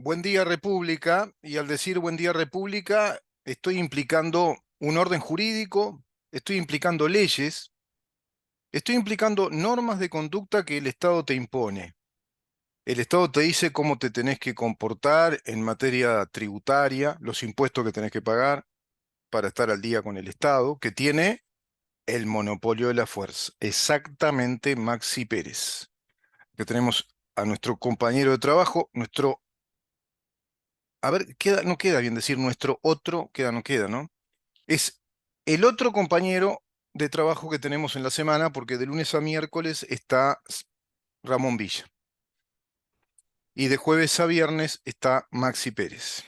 Buen día República, y al decir buen día República, estoy implicando un orden jurídico, estoy implicando leyes, estoy implicando normas de conducta que el Estado te impone. El Estado te dice cómo te tenés que comportar en materia tributaria, los impuestos que tenés que pagar para estar al día con el Estado, que tiene el monopolio de la fuerza. Exactamente Maxi Pérez, que tenemos a nuestro compañero de trabajo, a ver, no queda bien decir nuestro otro, no queda, ¿no? Es el otro compañero de trabajo que tenemos en la semana, porque de lunes a miércoles está Ramón Villa. Y de jueves a viernes está Maxi Pérez.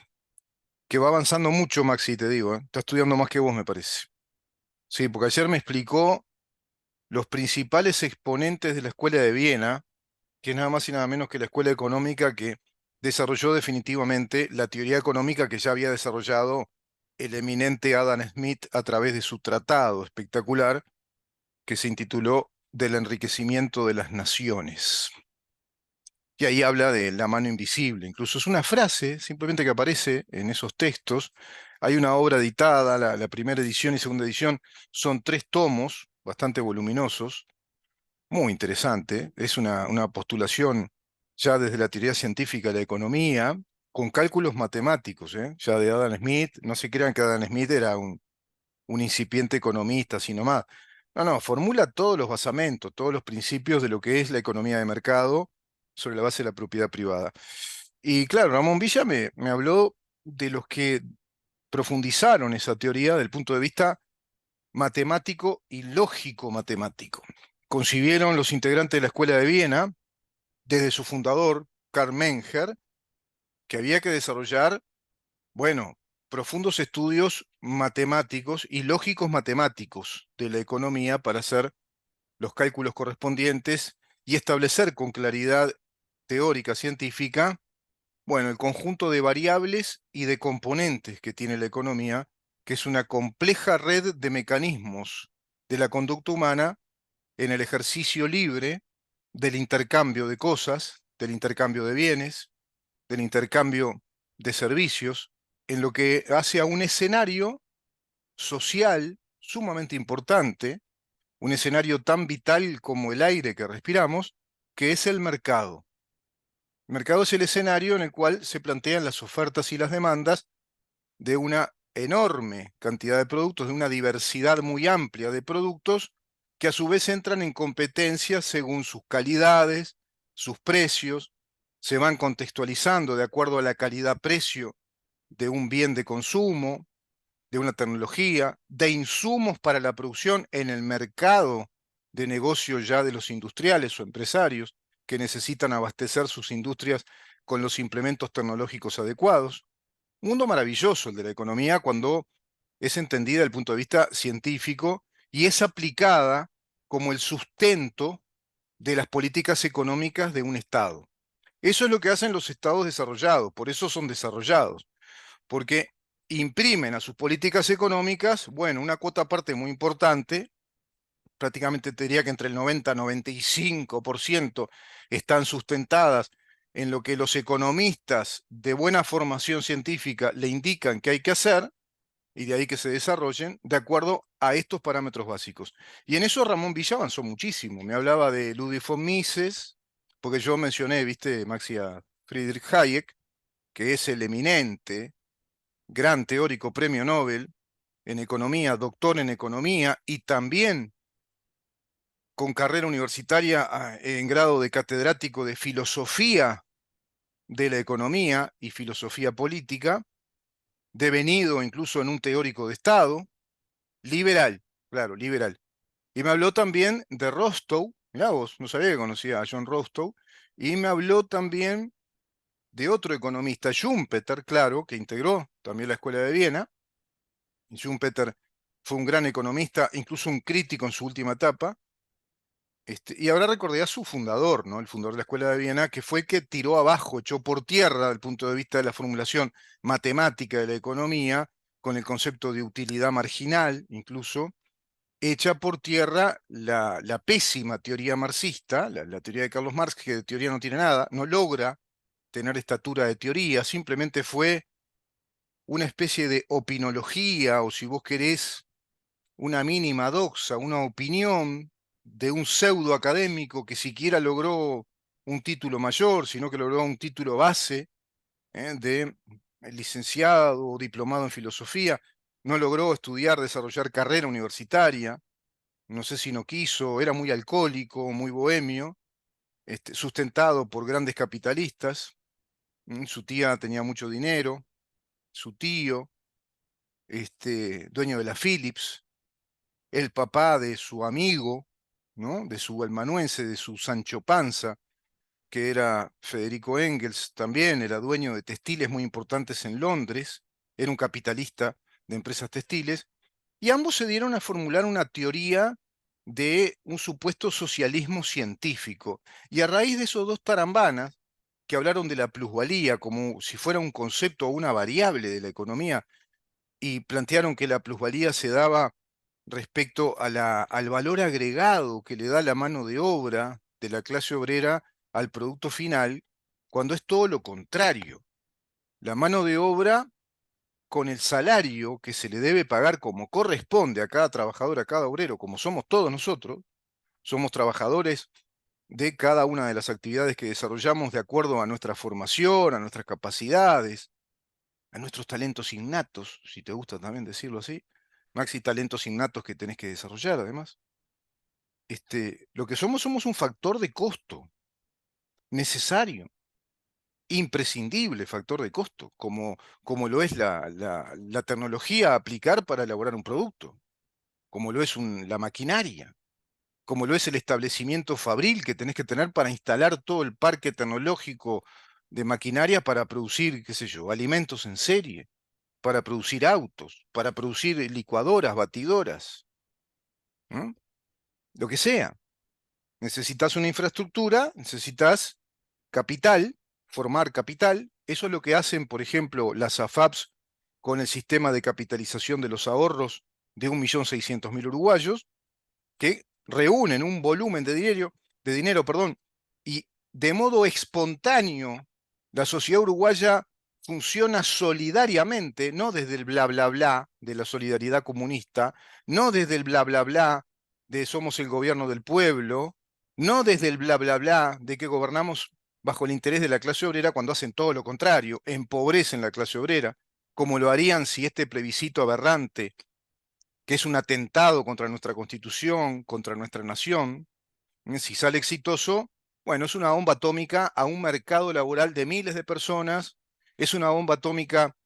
Que va avanzando mucho, Maxi, te digo, ¿eh? Está estudiando más que vos, me parece. Sí, porque ayer me explicó los principales exponentes de la Escuela de Viena, que es nada más y nada menos que la escuela económica que desarrolló definitivamente la teoría económica que ya había desarrollado el eminente Adam Smith a través de su tratado espectacular que se intituló Del enriquecimiento de las naciones. Y ahí habla de la mano invisible, incluso es una frase simplemente que aparece en esos textos. Hay una obra editada, la primera edición y segunda edición, son 3 tomos, bastante voluminosos, muy interesante. Es una postulación ya desde la teoría científica de la economía, con cálculos matemáticos, ¿eh? Ya de Adam Smith. No se crean que Adam Smith era un incipiente economista, sino más. No, no, formula todos los basamentos, todos los principios de lo que es la economía de mercado sobre la base de la propiedad privada. Y claro, Ramón Villa me habló de los que profundizaron esa teoría del punto de vista matemático y lógico matemático. Concibieron los integrantes de la Escuela de Viena, desde su fundador, Karl Menger, que había que desarrollar, bueno, profundos estudios matemáticos y lógicos matemáticos de la economía para hacer los cálculos correspondientes y establecer con claridad teórica científica, bueno, el conjunto de variables y de componentes que tiene la economía, que es una compleja red de mecanismos de la conducta humana en el ejercicio libre del intercambio de cosas, del intercambio de bienes, del intercambio de servicios, en lo que hace a un escenario social sumamente importante, un escenario tan vital como el aire que respiramos, que es el mercado. El mercado es el escenario en el cual se plantean las ofertas y las demandas de una enorme cantidad de productos, de una diversidad muy amplia de productos, que a su vez entran en competencia según sus calidades, sus precios, se van contextualizando de acuerdo a la calidad-precio de un bien de consumo, de una tecnología, de insumos para la producción en el mercado de negocio ya de los industriales o empresarios que necesitan abastecer sus industrias con los implementos tecnológicos adecuados. Un mundo maravilloso el de la economía cuando es entendida desde el punto de vista científico y es aplicada como el sustento de las políticas económicas de un Estado. Eso es lo que hacen los estados desarrollados, por eso son desarrollados, porque imprimen a sus políticas económicas, bueno, una cuota aparte muy importante, prácticamente te diría que entre el 90 y 95% están sustentadas en lo que los economistas de buena formación científica le indican que hay que hacer, y de ahí que se desarrollen de acuerdo a estos parámetros básicos. Y en eso Ramón Villa avanzó muchísimo. Me hablaba de Ludwig von Mises, porque yo mencioné, viste, Maxi, a Friedrich Hayek, que es el eminente, gran teórico premio Nobel en economía, doctor en economía y también con carrera universitaria en grado de catedrático de filosofía de la economía y filosofía política, devenido incluso en un teórico de Estado, liberal, claro, liberal. Y me habló también de Rostow, mirá vos, no sabía que conocía a John Rostow, y me habló también de otro economista, Schumpeter, claro, que integró también la Escuela de Viena. Y Schumpeter fue un gran economista, incluso un crítico en su última etapa. Y ahora recordé a su fundador, ¿no? El fundador de la Escuela de Viena, que fue el que tiró abajo, echó por tierra, desde el punto de vista de la formulación matemática de la economía, con el concepto de utilidad marginal, incluso, echa por tierra la pésima teoría marxista, la teoría de Carlos Marx, que de teoría no tiene nada, no logra tener estatura de teoría, simplemente fue una especie de opinología, o si vos querés, una mínima doxa, una opinión de un pseudo académico que siquiera logró un título mayor, sino que logró un título base, de licenciado o diplomado en filosofía. No logró estudiar, desarrollar carrera universitaria, no sé si no quiso, era muy alcohólico, muy bohemio, sustentado por grandes capitalistas. Su tía tenía mucho dinero, su tío, dueño de la Philips, el papá de su amigo, ¿no? De su amanuense, de su Sancho Panza, que era Federico Engels, también era dueño de textiles muy importantes en Londres, era un capitalista de empresas textiles, y ambos se dieron a formular una teoría de un supuesto socialismo científico. Y a raíz de esos dos tarambanas, que hablaron de la plusvalía como si fuera un concepto o una variable de la economía, y plantearon que la plusvalía se daba respecto a al valor agregado que le da la mano de obra de la clase obrera al producto final, cuando es todo lo contrario. La mano de obra con el salario que se le debe pagar como corresponde a cada trabajador, a cada obrero, como somos todos nosotros, somos trabajadores de cada una de las actividades que desarrollamos de acuerdo a nuestra formación, a nuestras capacidades, a nuestros talentos innatos, si te gusta también decirlo así, maxi talentos innatos que tenés que desarrollar además. Lo que somos un factor de costo necesario, imprescindible factor de costo, como lo es la tecnología a aplicar para elaborar un producto, como lo es la maquinaria, como lo es el establecimiento fabril que tenés que tener para instalar todo el parque tecnológico de maquinaria para producir, qué sé yo, alimentos en serie, para producir autos, para producir licuadoras, batidoras, ¿no? Lo que sea. Necesitas una infraestructura, necesitas capital, formar capital. Eso es lo que hacen, por ejemplo, las AFAPs con el sistema de capitalización de los ahorros de 1.600.000 uruguayos, que reúnen un volumen de dinero, perdón, y de modo espontáneo la sociedad uruguaya funciona solidariamente, no desde el bla bla bla de la solidaridad comunista, no desde el bla bla bla de somos el gobierno del pueblo, no desde el bla bla bla de que gobernamos bajo el interés de la clase obrera cuando hacen todo lo contrario, empobrecen la clase obrera, como lo harían si este plebiscito aberrante, que es un atentado contra nuestra constitución, contra nuestra nación, si sale exitoso, bueno, es una bomba atómica a un mercado laboral de miles de personas, es una bomba atómica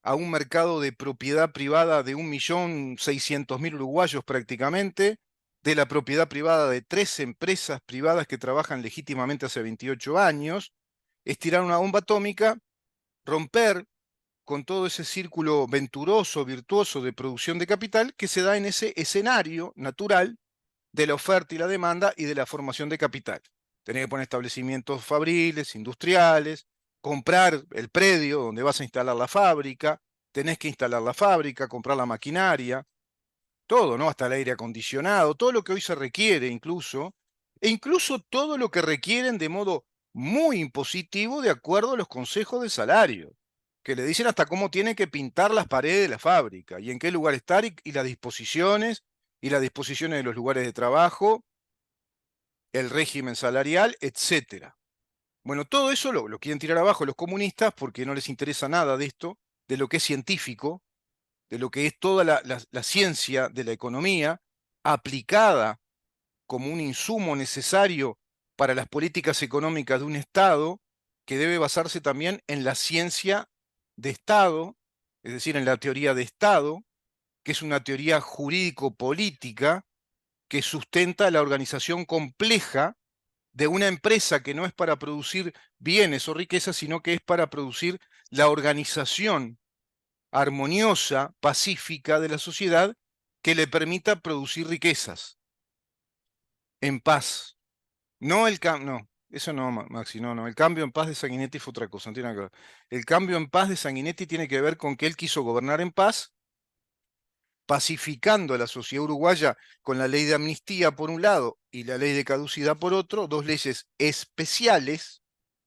a un mercado de propiedad privada de 1.600.000 uruguayos prácticamente, de la propiedad privada de 3 empresas privadas que trabajan legítimamente hace 28 años, es tirar una bomba atómica, romper con todo ese círculo venturoso, virtuoso de producción de capital que se da en ese escenario natural de la oferta y la demanda y de la formación de capital. Tenés que poner establecimientos fabriles, industriales, comprar el predio donde vas a instalar la fábrica, tenés que instalar la fábrica, comprar la maquinaria, todo, ¿no? Hasta el aire acondicionado, todo lo que hoy se requiere incluso, e incluso todo lo que requieren de modo muy impositivo de acuerdo a los consejos de salario, que le dicen hasta cómo tiene que pintar las paredes de la fábrica y en qué lugar estar y las disposiciones de los lugares de trabajo, el régimen salarial, etcétera. Bueno, todo eso lo quieren tirar abajo los comunistas porque no les interesa nada de esto, de lo que es científico, de lo que es toda la ciencia de la economía aplicada como un insumo necesario para las políticas económicas de un Estado que debe basarse también en la ciencia de Estado, es decir, en la teoría de Estado, que es una teoría jurídico-política que sustenta la organización compleja de una empresa que no es para producir bienes o riquezas, sino que es para producir la organización armoniosa, pacífica de la sociedad que le permita producir riquezas en paz. No no, eso no, Maxi, no. El cambio en paz de Sanguinetti fue otra cosa, no tiene nada que ver. El cambio en paz de Sanguinetti tiene que ver con que él quiso gobernar en paz, pacificando a la sociedad uruguaya con la ley de amnistía por un lado y la ley de caducidad por otro, dos leyes especiales,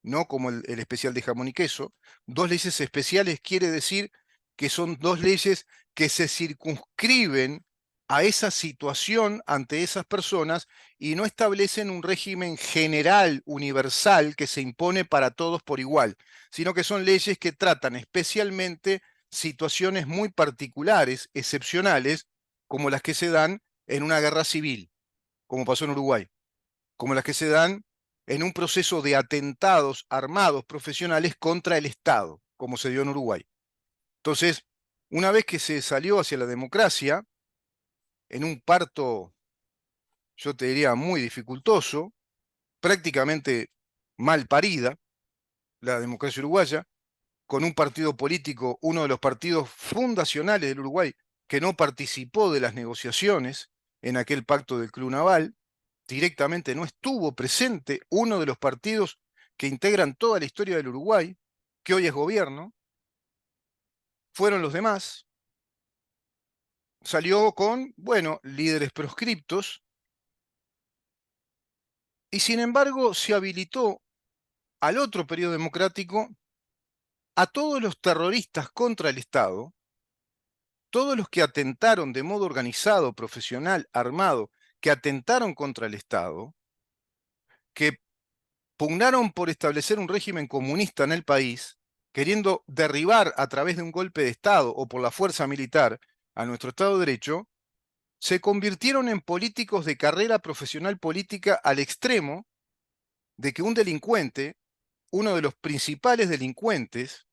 no como el especial de jamón y queso. 2 leyes especiales quiere decir que son 2 leyes que se circunscriben a esa situación ante esas personas y no establecen un régimen general, universal, que se impone para todos por igual, sino que son leyes que tratan especialmente situaciones muy particulares, excepcionales, como las que se dan en una guerra civil, como pasó en Uruguay, como las que se dan en un proceso de atentados armados profesionales contra el Estado, como se dio en Uruguay. Entonces, una vez que se salió hacia la democracia, en un parto, yo te diría, muy dificultoso, prácticamente mal parida, la democracia uruguaya, con un partido político, uno de los partidos fundacionales del Uruguay, que no participó de las negociaciones en aquel pacto del Club Naval, directamente no estuvo presente uno de los partidos que integran toda la historia del Uruguay, que hoy es gobierno, fueron los demás, salió con, bueno, líderes proscriptos, y sin embargo se habilitó al otro periodo democrático a todos los terroristas contra el Estado, todos los que atentaron de modo organizado, profesional, armado, que atentaron contra el Estado, que pugnaron por establecer un régimen comunista en el país, queriendo derribar a través de un golpe de Estado o por la fuerza militar a nuestro Estado de Derecho, se convirtieron en políticos de carrera profesional política al extremo de que un delincuente, uno de los principales delincuentes,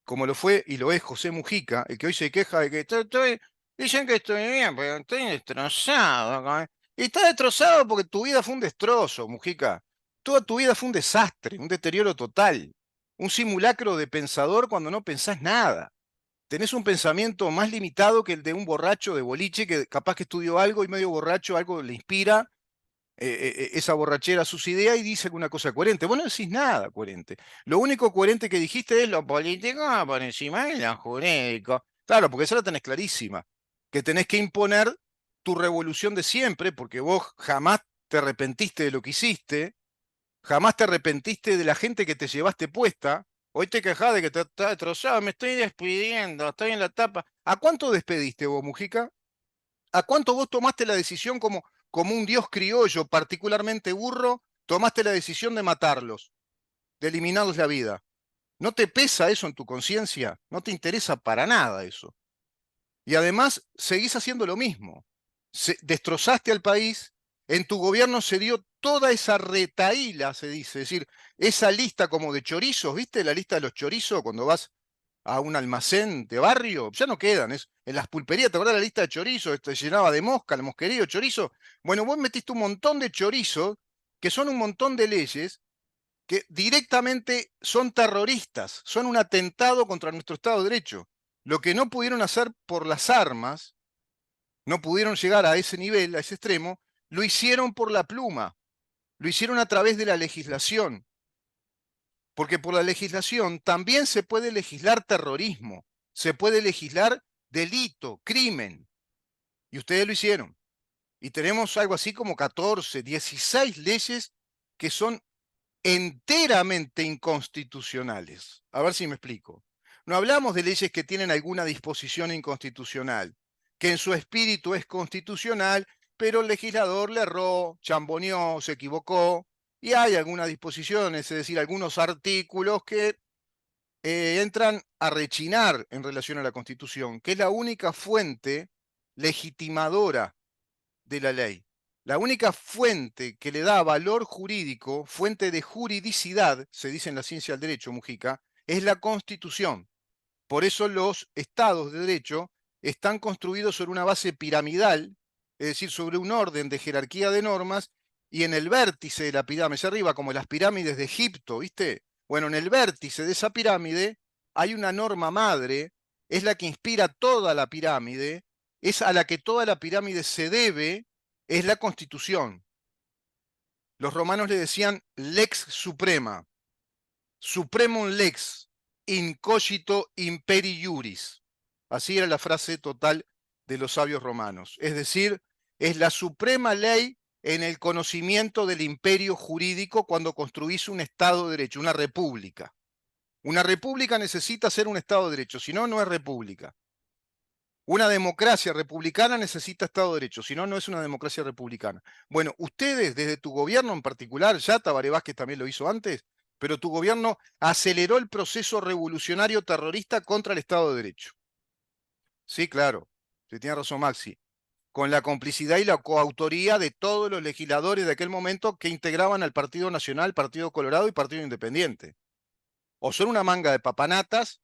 como lo fue y lo es José Mujica, el que hoy se queja de que dicen que estoy bien, pero estoy destrozado acá. Y está destrozado porque tu vida fue un destrozo, Mujica. Toda tu vida fue un desastre, un deterioro total, un simulacro de pensador cuando no pensás nada. Tenés un pensamiento más limitado que el de un borracho de boliche que capaz que estudió algo y medio borracho algo le inspira esa borrachera sus ideas y dice alguna cosa coherente. Vos no decís nada coherente. Lo único coherente que dijiste es lo político por encima de lo jurídico. Claro, porque esa la tenés clarísima. Que tenés que imponer tu revolución de siempre, porque vos jamás te arrepentiste de lo que hiciste, jamás te arrepentiste de la gente que te llevaste puesta. Hoy te quejás de que te está destrozado, me estoy despidiendo, estoy en la tapa. ¿A cuánto despediste vos, Mujica? ¿A cuánto vos tomaste la decisión como un dios criollo, particularmente burro, tomaste la decisión de matarlos, de eliminarles la vida? ¿No te pesa eso en tu conciencia? ¿No te interesa para nada eso? Y además seguís haciendo lo mismo. Destrozaste al país, en tu gobierno se dio toda esa retaíla, se dice, es decir, esa lista como de chorizos, ¿viste? La lista de los chorizos cuando vas a un almacén de barrio, ya no quedan, es en las pulperías, ¿te acuerdas la lista de chorizos? Este, llenaba de mosca, el mosquerío, chorizo. Bueno, vos metiste un montón de chorizos, que son un montón de leyes, que directamente son terroristas, son un atentado contra nuestro Estado de Derecho. Lo que no pudieron hacer por las armas, no pudieron llegar a ese nivel, a ese extremo, lo hicieron por la pluma, lo hicieron a través de la legislación, porque por la legislación también se puede legislar terrorismo, se puede legislar delito, crimen, y ustedes lo hicieron. Y tenemos algo así como 14, 16 leyes que son enteramente inconstitucionales. A ver si me explico. No hablamos de leyes que tienen alguna disposición inconstitucional, que en su espíritu es constitucional, pero el legislador le erró, chamboneó, se equivocó, y hay algunas disposiciones, es decir, algunos artículos que entran a rechinar en relación a la Constitución, que es la única fuente legitimadora de la ley. La única fuente que le da valor jurídico, fuente de juridicidad, se dice en la ciencia del derecho, Mujica, es la Constitución. Por eso los estados de derecho están construidos sobre una base piramidal, es decir, sobre un orden de jerarquía de normas, y en el vértice de la pirámide, hacia arriba, como las pirámides de Egipto, ¿viste? Bueno, en el vértice de esa pirámide hay una norma madre, es la que inspira toda la pirámide, es a la que toda la pirámide se debe, es la Constitución. Los romanos le decían lex suprema, supremum lex, in cogito imperi iuris. Así era la frase total de los sabios romanos. Es decir, es la suprema ley en el conocimiento del imperio jurídico cuando construís un Estado de Derecho, una república. Una república necesita ser un Estado de Derecho, si no, no es república. Una democracia republicana necesita Estado de Derecho, si no, no es una democracia republicana. Bueno, ustedes, desde tu gobierno en particular, ya Tabaré Vázquez también lo hizo antes, pero tu gobierno aceleró el proceso revolucionario terrorista contra el Estado de Derecho. Sí, claro, se tiene razón Maxi, con la complicidad y la coautoría de todos los legisladores de aquel momento que integraban al Partido Nacional, Partido Colorado y Partido Independiente. O son una manga de papanatas,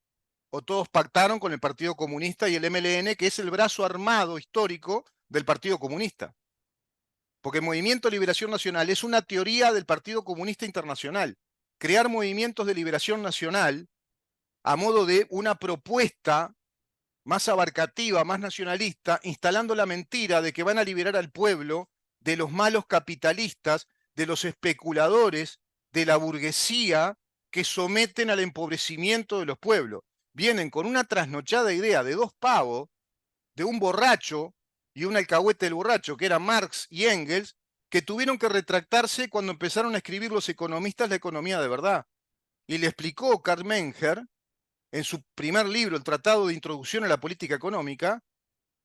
o todos pactaron con el Partido Comunista y el MLN, que es el brazo armado histórico del Partido Comunista. Porque el Movimiento de Liberación Nacional es una teoría del Partido Comunista Internacional. Crear movimientos de liberación nacional a modo de una propuesta más abarcativa, más nacionalista, instalando la mentira de que van a liberar al pueblo de los malos capitalistas, de los especuladores, de la burguesía que someten al empobrecimiento de los pueblos. Vienen con una trasnochada idea de dos pavos, de un borracho y un alcahuete del borracho, que eran Marx y Engels, que tuvieron que retractarse cuando empezaron a escribir los economistas la economía de verdad. Y le explicó Karl Menger, en su primer libro, el Tratado de Introducción a la Política Económica,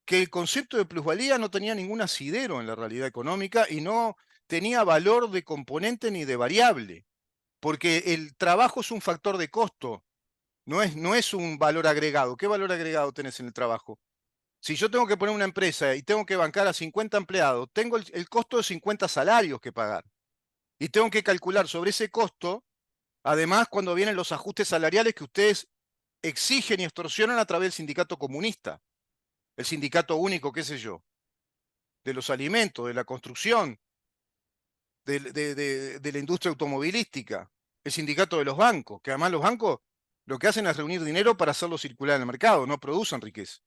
que el concepto de plusvalía no tenía ningún asidero en la realidad económica y no tenía valor de componente ni de variable, porque el trabajo es un factor de costo, no es un valor agregado. ¿Qué valor agregado tenés en el trabajo? Si yo tengo que poner una empresa y tengo que bancar a 50 empleados, tengo el costo de 50 salarios que pagar. Y tengo que calcular sobre ese costo, además, cuando vienen los ajustes salariales que ustedes exigen y extorsionan a través del sindicato comunista, el sindicato único, qué sé yo, de los alimentos, de la construcción, de la industria automovilística, el sindicato de los bancos, que además los bancos lo que hacen es reunir dinero para hacerlo circular en el mercado, no producen riqueza.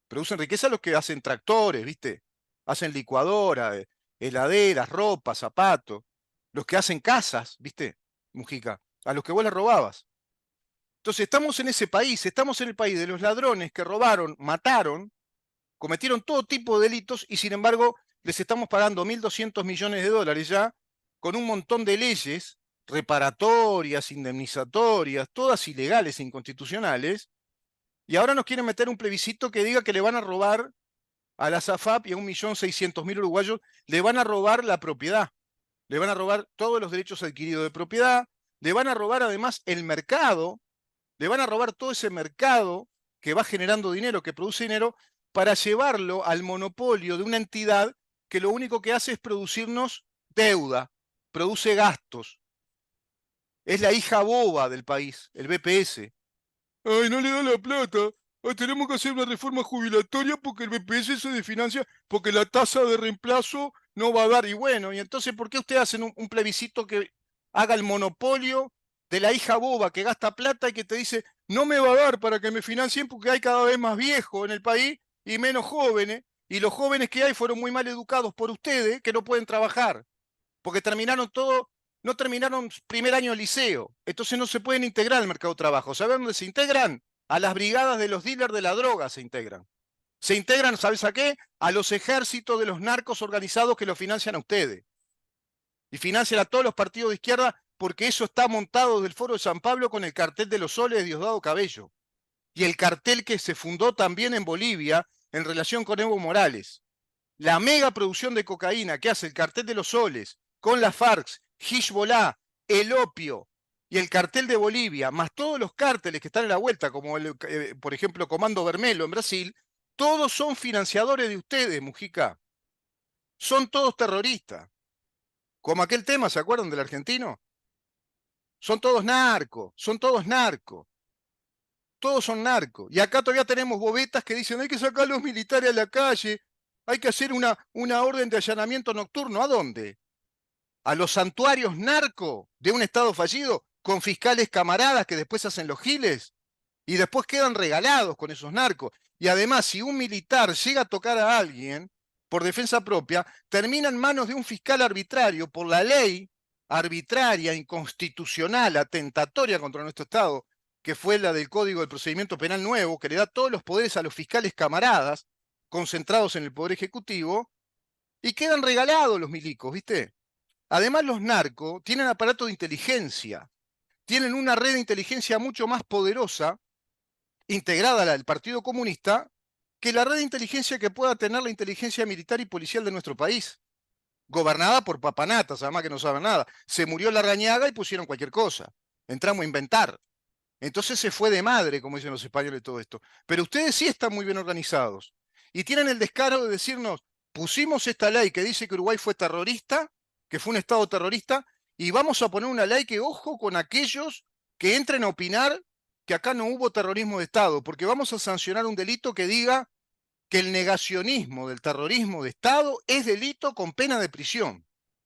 Producen riqueza los que hacen tractores, ¿viste? Hacen licuadoras, heladeras, ropa, zapatos, los que hacen casas, ¿viste? Mujica, a los que vos les robabas. Entonces estamos en ese país, estamos en el país de los ladrones que robaron, mataron, cometieron todo tipo de delitos y sin embargo les estamos pagando 1.200 millones de dólares ya con un montón de leyes reparatorias, indemnizatorias, todas ilegales e inconstitucionales, y ahora nos quieren meter un plebiscito que diga que le van a robar a la SAFAP y a 1.600.000 uruguayos, le van a robar la propiedad, le van a robar todos los derechos adquiridos de propiedad, le van a robar además el mercado, le van a robar todo ese mercado que va generando dinero, que produce dinero, para llevarlo al monopolio de una entidad que lo único que hace es producirnos deuda, produce gastos. Es la hija boba del país, el BPS. Ay, no le da la plata. Ay, tenemos que hacer una reforma jubilatoria porque el BPS se desfinancia, porque la tasa de reemplazo no va a dar. Y bueno, y entonces, ¿por qué ustedes hacen un plebiscito que haga el monopolio de la hija boba que gasta plata y que te dice, no me va a dar para que me financien porque hay cada vez más viejos en el país y menos jóvenes? Y los jóvenes que hay fueron muy mal educados por ustedes que no pueden trabajar, porque terminaron todo, no terminaron primer año de liceo, entonces no se pueden integrar al mercado de trabajo. ¿Saben dónde se integran? A las brigadas de los dealers de la droga se integran. Se integran, ¿sabes a qué? A los ejércitos de los narcos organizados que los financian a ustedes. Y financian a todos los partidos de izquierda porque eso está montado del Foro de San Pablo con el cartel de los soles de Diosdado Cabello. Y el cartel que se fundó también en Bolivia en relación con Evo Morales. La mega producción de cocaína que hace el cartel de los soles con las FARC, Hezbollah, el opio y el cartel de Bolivia, más todos los cárteles que están en la vuelta, como por ejemplo Comando Vermelo en Brasil, todos son financiadores de ustedes, Mujica. Son todos terroristas. Como aquel tema, ¿se acuerdan del argentino? Son todos narcos, son todos narcos. Todos son narcos. Y acá todavía tenemos bobetas que dicen hay que sacar a los militares a la calle, hay que hacer una orden de allanamiento nocturno. ¿A dónde? ¿A los santuarios narco de un Estado fallido con fiscales camaradas que después hacen los giles y después quedan regalados con esos narcos? Y además, si un militar llega a tocar a alguien por defensa propia, termina en manos de un fiscal arbitrario por la ley arbitraria, inconstitucional, atentatoria contra nuestro Estado, que fue la del Código del Procedimiento Penal Nuevo, que le da todos los poderes a los fiscales camaradas concentrados en el Poder Ejecutivo, Y quedan regalados los milicos, ¿viste? Además, los narcos tienen aparato de inteligencia, tienen una red de inteligencia mucho más poderosa, integrada al Partido Comunista, que la red de inteligencia que pueda tener la inteligencia militar y policial de nuestro país, gobernada por papanatas, además que no saben nada. Se murió Larrañaga y pusieron cualquier cosa. Entramos a inventar. Entonces se fue de madre, como dicen los españoles, todo esto. Pero ustedes sí están muy bien organizados. Y tienen el descaro de decirnos, pusimos esta ley que dice que Uruguay fue terrorista, que fue un Estado terrorista, y vamos a poner una ley que, ojo, con aquellos que entren a opinar que acá no hubo terrorismo de Estado, porque vamos a sancionar un delito que diga que el negacionismo del terrorismo de Estado es delito con pena de prisión.